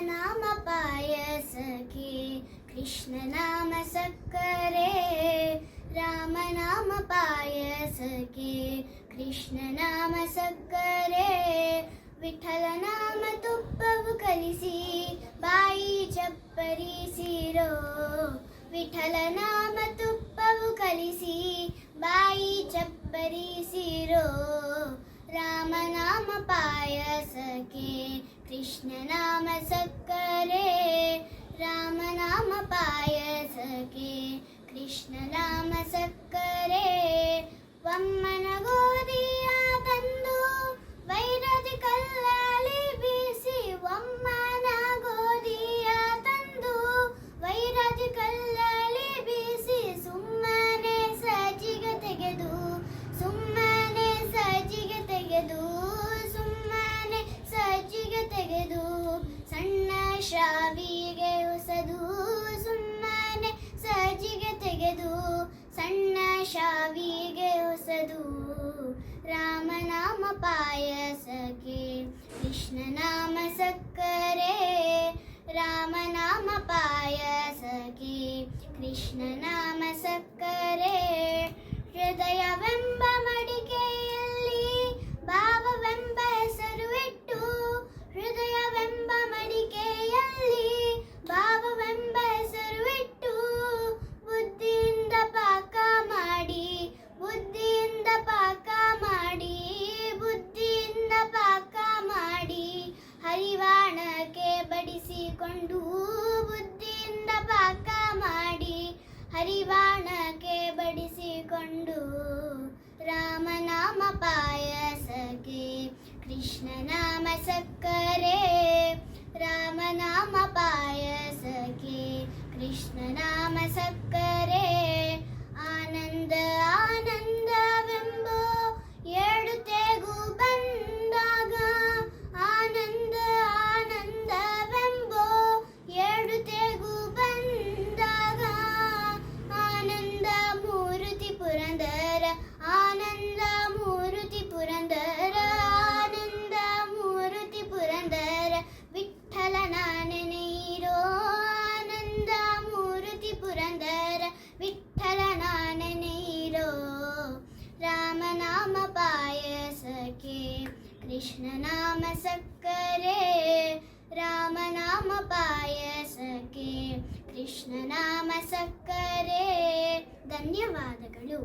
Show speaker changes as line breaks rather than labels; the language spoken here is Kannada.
ನಾಮ ಪಾಯಸಕ್ಕೆ ಕೃಷ್ಣ ನಾಮ ಸಕ್ಕರೆ ರಾಮನಾಮ ಪಾಯಸಕ್ಕೆ ಕೃಷ್ಣ ನಾಮ ಸಕ್ಕರೆ ವಿಠಲ ನಾಮ ತುಪ್ಪವು ಕಲಿಸಿ ಬಾಯಿ ಚಪ್ಪರಿಸಿರೋ ವಿಠಲ ನಾಮ ತುಪ್ಪವು ಕಲಿಸಿ ಬಾಯಿ ಚಪ್ಪರಿಸಿರೋ ರಾಮನಾಮ ಪಾಯಸಕ್ಕೆ ಕೃಷ್ಣ ನಾಮ ಸಕ್ಕರೆ ರಾಮನಾಮ ಪಾಯಸಕ್ಕೆ ಕೃಷ್ಣ ನಾಮ ಸಕ್ಕರೆ ವಮ್ಮನ ಗೋಧಿಯ ತಂದು ವೈರದಿ ಕಲ್ಲಲ್ಲಿ ಬೀಸಿ ವಮ್ಮನ ಗೋಧಿಯ ತಂದು ವೈರದಿ ಕಲ್ಲಲ್ಲಿ ಬೀಸಿ ಸುಮ್ಮನೆ ಸಜ್ಜಿಗೆ ತೆಗೆದು ಸುಮ್ಮನೆ ಸಜ್ಜಿಗೆ ತೆಗೆದು ಸುಮ್ಮನೆ ಸಜ್ಜಿಗೆ ತೆಗೆದು ಸಣ್ಣ ಶಾವಿಗೆ ಹೊಸದು ಸುಮ್ಮನೆ ಸಜ್ಜಿಗೆ ತೆಗೆದು ಸಣ್ಣ ಶಾವಿಗೆ ಹೊಸದು ರಾಮನಾಮ ಪಾಯಸಕ್ಕೆ ಕೃಷ್ಣ ನಾಮ ಸಕ್ಕರೆ ರಾಮನಾಮ ಪಾಯಸಕ್ಕೆ ಕೃಷ್ಣ ನಾಮ ಸಕ್ಕರೆ ಹೃದಯವೆಂಬ ಮಡಿಕೆಯಲ್ಲಿ ಭಾವವೆಂಬ ಹೆಸರು ಇಟ್ಟು ಹೃದಯವೆಂಬ ಮಡಿಕೆಯಲ್ಲಿ ಭಾವವೆಂಬ ಹೆಸರು ಇಟ್ಟು ಬುದ್ಧಿಯಿಂದ ಪಾಕ ಮಾಡಿ ಬುದ್ಧಿಯಿಂದ ಪಾಕ ಮಾಡಿ ಬುದ್ಧಿಯಿಂದ ಪಾಕ ಮಾಡಿ ಹರಿವಾಣಕ್ಕೆ ಬಡಿಸಿಕೊಂಡು ಬುದ್ಧಿಯಿಂದ ಪಾಕ ಮಾಡಿ ಹರಿವಾಣಕ್ಕೆ ಬಡಿಸಿಕೊಂಡು ರಾಮನಾಮ ಪಾಯಸಕ್ಕೆ ಕೃಷ್ಣ ನಾಮ ಸಕ್ಕರೆ ರಾಮನಾಮ ಪಾಯಸಕ್ಕೆ ಕೃಷ್ಣ ನಾಮ ಸಕ್ಕರೆ ಆನಂದ ಆನಂದವೆಂಬೋ ಏಳು ತೇಗು ಬಂದಾಗ ಆನಂದ ಆನಂದವೆಂಬೋ ಏಳು ತೇಗು ಬಂದಾಗ ಆನಂದ ಮೂರ್ತಿ ಪುರಂದರ ಆನಂದ ಮೂರ್ತಿ ಪುರಂದರ ಆನಂದ ಮೂರ್ತಿ ಪುರಂದರ ವಿಠಲನ ನೆನೆಯಿರೋ ಆನಂದ ಮೂರ್ತಿ ಪುರಂದರ ವಿಠಲನ ನೆನೆಯಿರೋ ರಾಮನಾಮ ಪಾಯಸಕ್ಕೆ ಕೃಷ್ಣ ನಾಮ ಸಕ್ಕರೆ ರಾಮನಾಮ ಪಾಯಸಕ್ಕೆ ಕೃಷ್ಣ ನಾಮ ಸಕ್ಕರೆ ಧನ್ಯವಾದಗಳು.